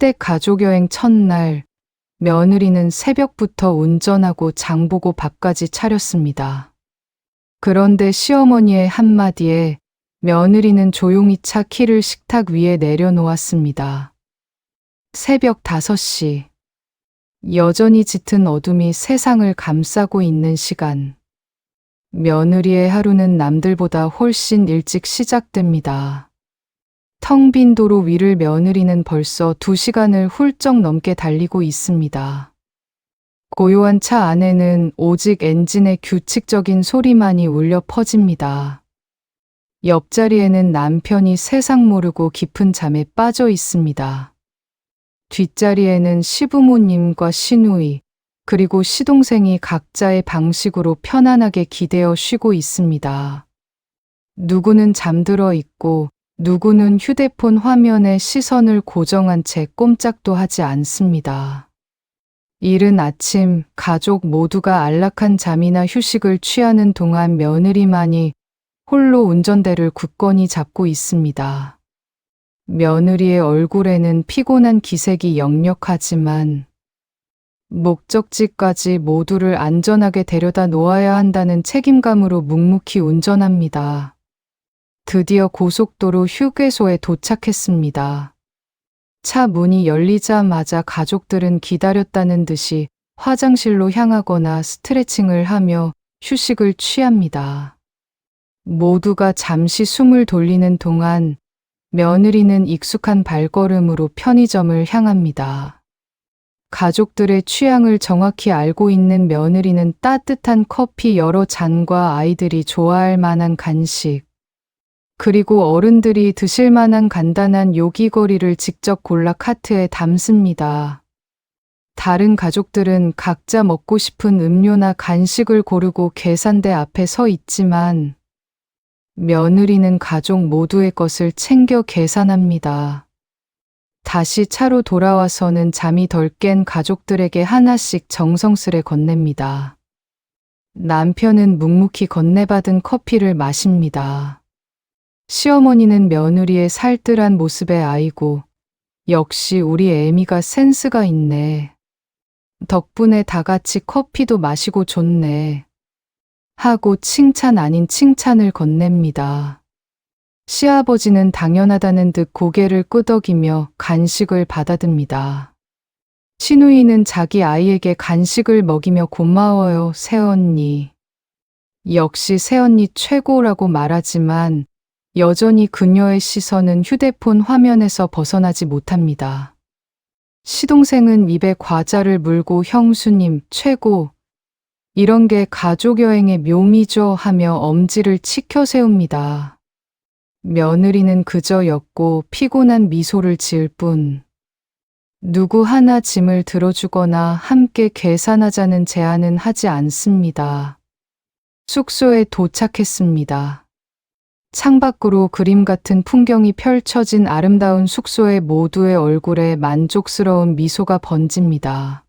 시댁 가족여행 첫날, 며느리는 새벽부터 운전하고 장보고 밥까지 차렸습니다. 그런데 시어머니의 한마디에 며느리는 조용히 차 키를 식탁 위에 내려놓았습니다. 새벽 5시. 여전히 짙은 어둠이 세상을 감싸고 있는 시간. 며느리의 하루는 남들보다 훨씬 일찍 시작됩니다. 텅 빈 도로 위를 며느리는 벌써 2시간을 훌쩍 넘게 달리고 있습니다. 고요한 차 안에는 오직 엔진의 규칙적인 소리만이 울려 퍼집니다. 옆자리에는 남편이 세상 모르고 깊은 잠에 빠져 있습니다. 뒷자리에는 시부모님과 시누이, 그리고 시동생이 각자의 방식으로 편안하게 기대어 쉬고 있습니다. 누구는 잠들어 있고, 누구는 휴대폰 화면에 시선을 고정한 채 꼼짝도 하지 않습니다. 이른 아침, 가족 모두가 안락한 잠이나 휴식을 취하는 동안 며느리만이 홀로 운전대를 굳건히 잡고 있습니다. 며느리의 얼굴에는 피곤한 기색이 역력하지만 목적지까지 모두를 안전하게 데려다 놓아야 한다는 책임감으로 묵묵히 운전합니다. 드디어 고속도로 휴게소에 도착했습니다. 차 문이 열리자마자 가족들은 기다렸다는 듯이 화장실로 향하거나 스트레칭을 하며 휴식을 취합니다. 모두가 잠시 숨을 돌리는 동안 며느리는 익숙한 발걸음으로 편의점을 향합니다. 가족들의 취향을 정확히 알고 있는 며느리는 따뜻한 커피 여러 잔과 아이들이 좋아할 만한 간식, 그리고 어른들이 드실 만한 간단한 요기거리를 직접 골라 카트에 담습니다. 다른 가족들은 각자 먹고 싶은 음료나 간식을 고르고 계산대 앞에 서 있지만 며느리는 가족 모두의 것을 챙겨 계산합니다. 다시 차로 돌아와서는 잠이 덜 깬 가족들에게 하나씩 정성스레 건넵니다. 남편은 묵묵히 건네받은 커피를 마십니다. 시어머니는 며느리의 살뜰한 모습에 아이고, 역시 우리 애미가 센스가 있네. 덕분에 다 같이 커피도 마시고 좋네. 하고 칭찬 아닌 칭찬을 건넵니다. 시아버지는 당연하다는 듯 고개를 끄덕이며 간식을 받아듭니다. 시누이는 자기 아이에게 간식을 먹이며 고마워요, 새언니. 역시 새언니 최고라고 말하지만 여전히 그녀의 시선은 휴대폰 화면에서 벗어나지 못합니다. 시동생은 입에 과자를 물고 형수님 최고, 이런 게 가족여행의 묘미죠 하며 엄지를 치켜 세웁니다. 며느리는 그저 옅고 피곤한 미소를 지을 뿐, 누구 하나 짐을 들어주거나 함께 계산하자는 제안은 하지 않습니다. 숙소에 도착했습니다. 창밖으로 그림 같은 풍경이 펼쳐진 아름다운 숙소의 모두의 얼굴에 만족스러운 미소가 번집니다.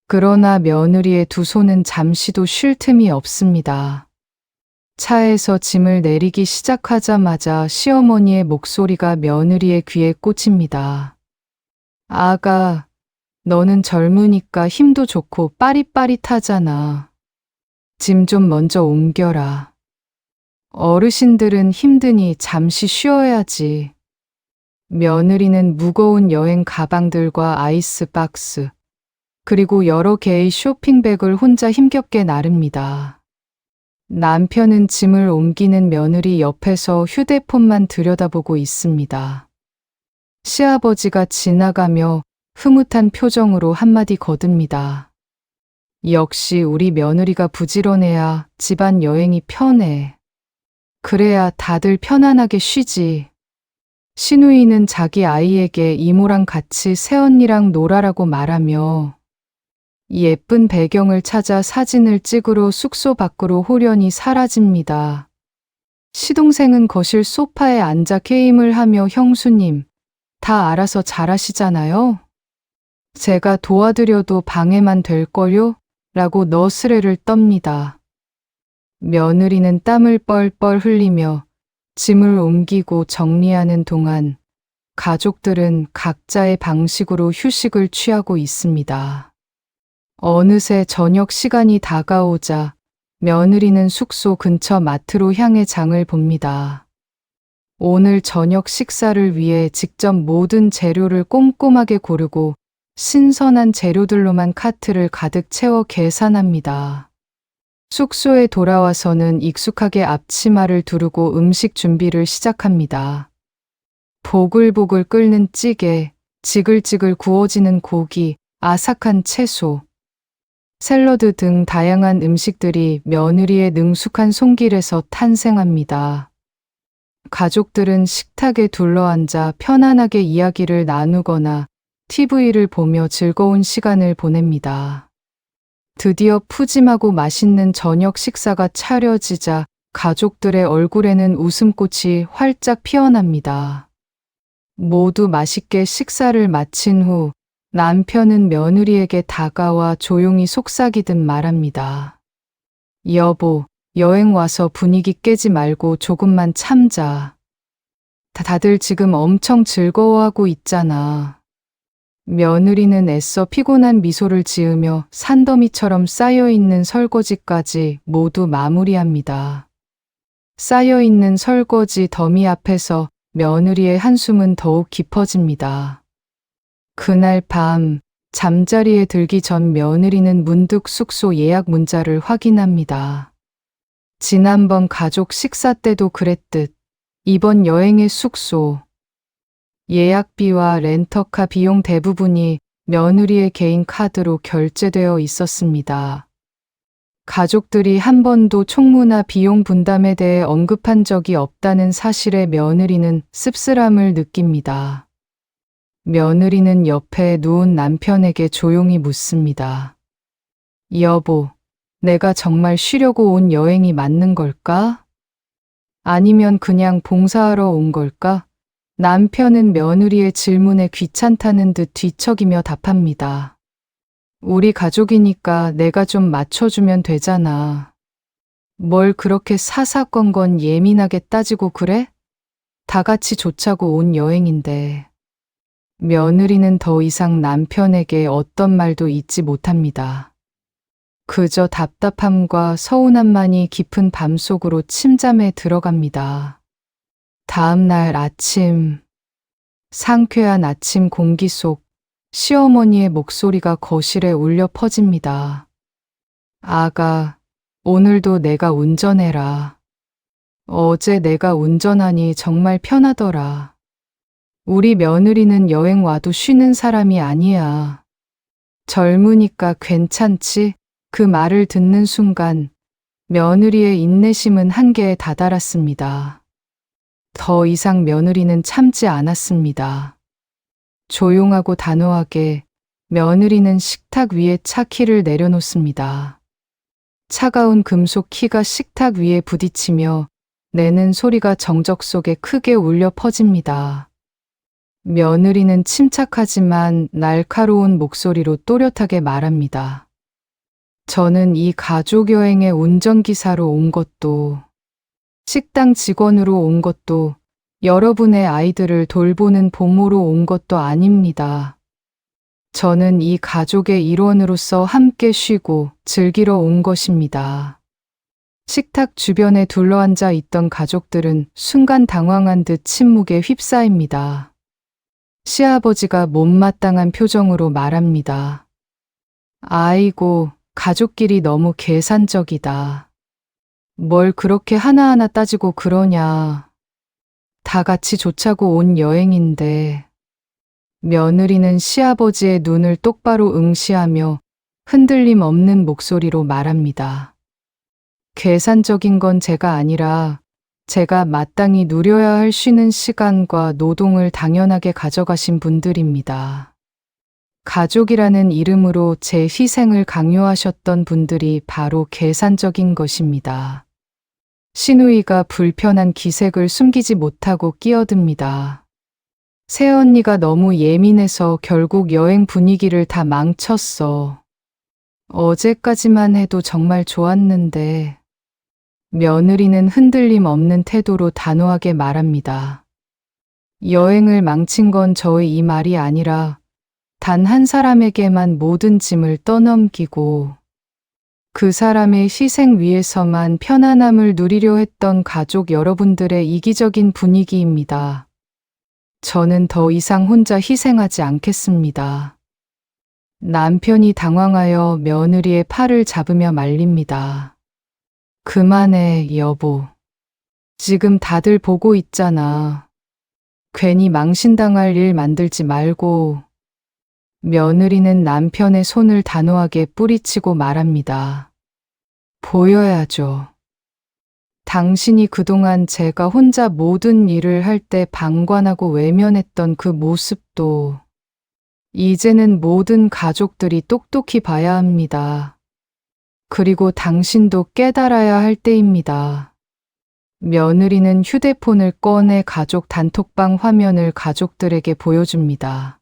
그러나 며느리의 두 손은 잠시도 쉴 틈이 없습니다. 차에서 짐을 내리기 시작하자마자 시어머니의 목소리가 며느리의 귀에 꽂힙니다. 아가, 너는 젊으니까 힘도 좋고 빠릿빠릿하잖아. 짐 좀 먼저 옮겨라. 어르신들은 힘드니 잠시 쉬어야지. 며느리는 무거운 여행 가방들과 아이스박스, 그리고 여러 개의 쇼핑백을 혼자 힘겹게 나릅니다. 남편은 짐을 옮기는 며느리 옆에서 휴대폰만 들여다보고 있습니다. 시아버지가 지나가며 흐뭇한 표정으로 한마디 거듭니다. 역시 우리 며느리가 부지런해야 집안 여행이 편해. 그래야 다들 편안하게 쉬지. 시누이는 자기 아이에게 이모랑 같이 새언니랑 놀아라고 말하며 예쁜 배경을 찾아 사진을 찍으러 숙소 밖으로 호련히 사라집니다. 시동생은 거실 소파에 앉아 게임을 하며 형수님, 다 알아서 잘하시잖아요? 제가 도와드려도 방해만 될걸요? 라고 너스레를 떱니다. 며느리는 땀을 뻘뻘 흘리며 짐을 옮기고 정리하는 동안 가족들은 각자의 방식으로 휴식을 취하고 있습니다. 어느새 저녁 시간이 다가오자 며느리는 숙소 근처 마트로 향해 장을 봅니다. 오늘 저녁 식사를 위해 직접 모든 재료를 꼼꼼하게 고르고 신선한 재료들로만 카트를 가득 채워 계산합니다. 숙소에 돌아와서는 익숙하게 앞치마를 두르고 음식 준비를 시작합니다. 보글보글 끓는 찌개, 지글지글 구워지는 고기, 아삭한 채소, 샐러드 등 다양한 음식들이 며느리의 능숙한 손길에서 탄생합니다. 가족들은 식탁에 둘러앉아 편안하게 이야기를 나누거나 TV를 보며 즐거운 시간을 보냅니다. 드디어 푸짐하고 맛있는 저녁 식사가 차려지자 가족들의 얼굴에는 웃음꽃이 활짝 피어납니다. 모두 맛있게 식사를 마친 후 남편은 며느리에게 다가와 조용히 속삭이듯 말합니다. 여보, 여행 와서 분위기 깨지 말고 조금만 참자. 다들 지금 엄청 즐거워하고 있잖아. 며느리는 애써 피곤한 미소를 지으며 산더미처럼 쌓여있는 설거지까지 모두 마무리합니다. 쌓여있는 설거지 더미 앞에서 며느리의 한숨은 더욱 깊어집니다. 그날 밤 잠자리에 들기 전 며느리는 문득 숙소 예약 문자를 확인합니다. 지난번 가족 식사 때도 그랬듯 이번 여행의 숙소, 예약비와 렌터카 비용 대부분이 며느리의 개인 카드로 결제되어 있었습니다. 가족들이 한 번도 총무나 비용 분담에 대해 언급한 적이 없다는 사실에 며느리는 씁쓸함을 느낍니다. 며느리는 옆에 누운 남편에게 조용히 묻습니다. 여보, 내가 정말 쉬려고 온 여행이 맞는 걸까? 아니면 그냥 봉사하러 온 걸까? 남편은 며느리의 질문에 귀찮다는 듯 뒤척이며 답합니다. 우리 가족이니까 내가 좀 맞춰주면 되잖아. 뭘 그렇게 사사건건 예민하게 따지고 그래? 다 같이 좋자고 온 여행인데. 며느리는 더 이상 남편에게 어떤 말도 잇지 못합니다. 그저 답답함과 서운함만이 깊은 밤속으로 침잠에 들어갑니다. 다음 날 아침, 상쾌한 아침 공기 속 시어머니의 목소리가 거실에 울려 퍼집니다. 아가, 오늘도 내가 운전해라. 어제 내가 운전하니 정말 편하더라. 우리 며느리는 여행 와도 쉬는 사람이 아니야. 젊으니까 괜찮지? 그 말을 듣는 순간 며느리의 인내심은 한계에 다다랐습니다. 더 이상 며느리는 참지 않았습니다. 조용하고 단호하게 며느리는 식탁 위에 차 키를 내려놓습니다. 차가운 금속 키가 식탁 위에 부딪히며 내는 소리가 정적 속에 크게 울려 퍼집니다. 며느리는 침착하지만 날카로운 목소리로 또렷하게 말합니다. 저는 이 가족 여행의 운전기사로 온 것도, 식당 직원으로 온 것도, 여러분의 아이들을 돌보는 보모로 온 것도 아닙니다. 저는 이 가족의 일원으로서 함께 쉬고 즐기러 온 것입니다. 식탁 주변에 둘러앉아 있던 가족들은 순간 당황한 듯 침묵에 휩싸입니다. 시아버지가 못마땅한 표정으로 말합니다. 아이고, 가족끼리 너무 계산적이다. 뭘 그렇게 하나하나 따지고 그러냐. 다 같이 좋자고 온 여행인데. 며느리는 시아버지의 눈을 똑바로 응시하며 흔들림 없는 목소리로 말합니다. 계산적인 건 제가 아니라 제가 마땅히 누려야 할 쉬는 시간과 노동을 당연하게 가져가신 분들입니다. 가족이라는 이름으로 제 희생을 강요하셨던 분들이 바로 계산적인 것입니다. 시누이가 불편한 기색을 숨기지 못하고 끼어듭니다. 새언니가 너무 예민해서 결국 여행 분위기를 다 망쳤어. 어제까지만 해도 정말 좋았는데. 며느리는 흔들림 없는 태도로 단호하게 말합니다. 여행을 망친 건 저의 이 말이 아니라 단 한 사람에게만 모든 짐을 떠넘기고 그 사람의 희생 위에서만 편안함을 누리려 했던 가족 여러분들의 이기적인 분위기입니다. 저는 더 이상 혼자 희생하지 않겠습니다. 남편이 당황하여 며느리의 팔을 잡으며 말립니다. 그만해, 여보. 지금 다들 보고 있잖아. 괜히 망신당할 일 만들지 말고. 며느리는 남편의 손을 단호하게 뿌리치고 말합니다. 보여야죠. 당신이 그동안 제가 혼자 모든 일을 할 때 방관하고 외면했던 그 모습도 이제는 모든 가족들이 똑똑히 봐야 합니다. 그리고 당신도 깨달아야 할 때입니다. 며느리는 휴대폰을 꺼내 가족 단톡방 화면을 가족들에게 보여줍니다.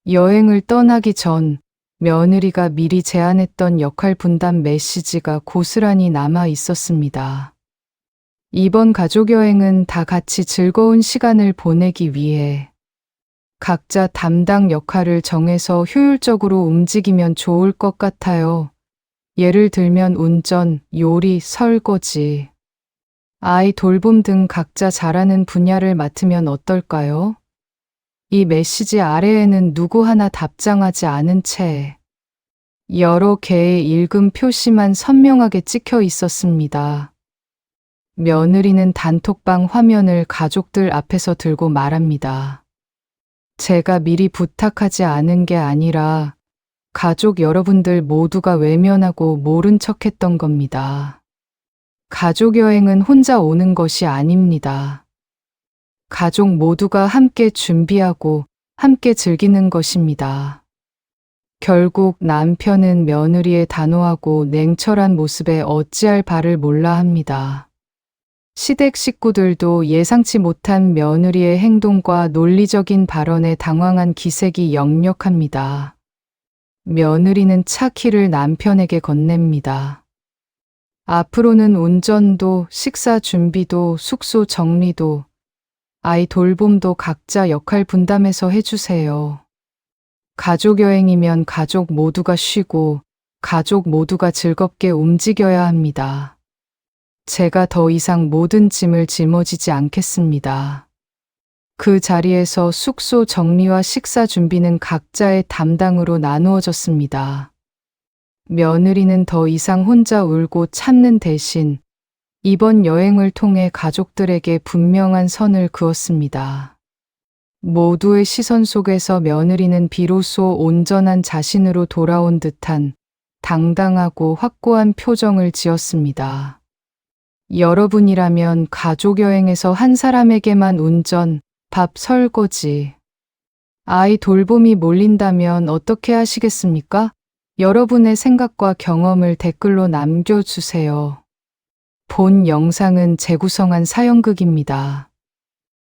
여행을 떠나기 전 며느리가 미리 제안했던 역할 분담 메시지가 고스란히 남아 있었습니다. 이번 가족 여행은 다 같이 즐거운 시간을 보내기 위해 각자 담당 역할을 정해서 효율적으로 움직이면 좋을 것 같아요. 예를 들면 운전, 요리, 설거지, 아이 돌봄 등 각자 잘하는 분야를 맡으면 어떨까요? 이 메시지 아래에는 누구 하나 답장하지 않은 채 여러 개의 읽음 표시만 선명하게 찍혀 있었습니다. 며느리는 단톡방 화면을 가족들 앞에서 들고 말합니다. 제가 미리 부탁하지 않은 게 아니라 가족 여러분들 모두가 외면하고 모른 척했던 겁니다. 가족 여행은 혼자 오는 것이 아닙니다. 가족 모두가 함께 준비하고 함께 즐기는 것입니다. 결국 남편은 며느리의 단호하고 냉철한 모습에 어찌할 바를 몰라 합니다. 시댁 식구들도 예상치 못한 며느리의 행동과 논리적인 발언에 당황한 기색이 역력합니다. 며느리는 차 키를 남편에게 건넵니다. 앞으로는 운전도, 식사 준비도, 숙소 정리도, 아이 돌봄도 각자 역할 분담해서 해주세요. 가족 여행이면 가족 모두가 쉬고 가족 모두가 즐겁게 움직여야 합니다. 제가 더 이상 모든 짐을 짊어지지 않겠습니다. 그 자리에서 숙소 정리와 식사 준비는 각자의 담당으로 나누어졌습니다. 며느리는 더 이상 혼자 울고 참는 대신 이번 여행을 통해 가족들에게 분명한 선을 그었습니다. 모두의 시선 속에서 며느리는 비로소 온전한 자신으로 돌아온 듯한 당당하고 확고한 표정을 지었습니다. 여러분이라면 가족 여행에서 한 사람에게만 운전, 밥, 설거지, 아이 돌봄이 몰린다면 어떻게 하시겠습니까? 여러분의 생각과 경험을 댓글로 남겨주세요. 본 영상은 재구성한 사연극입니다.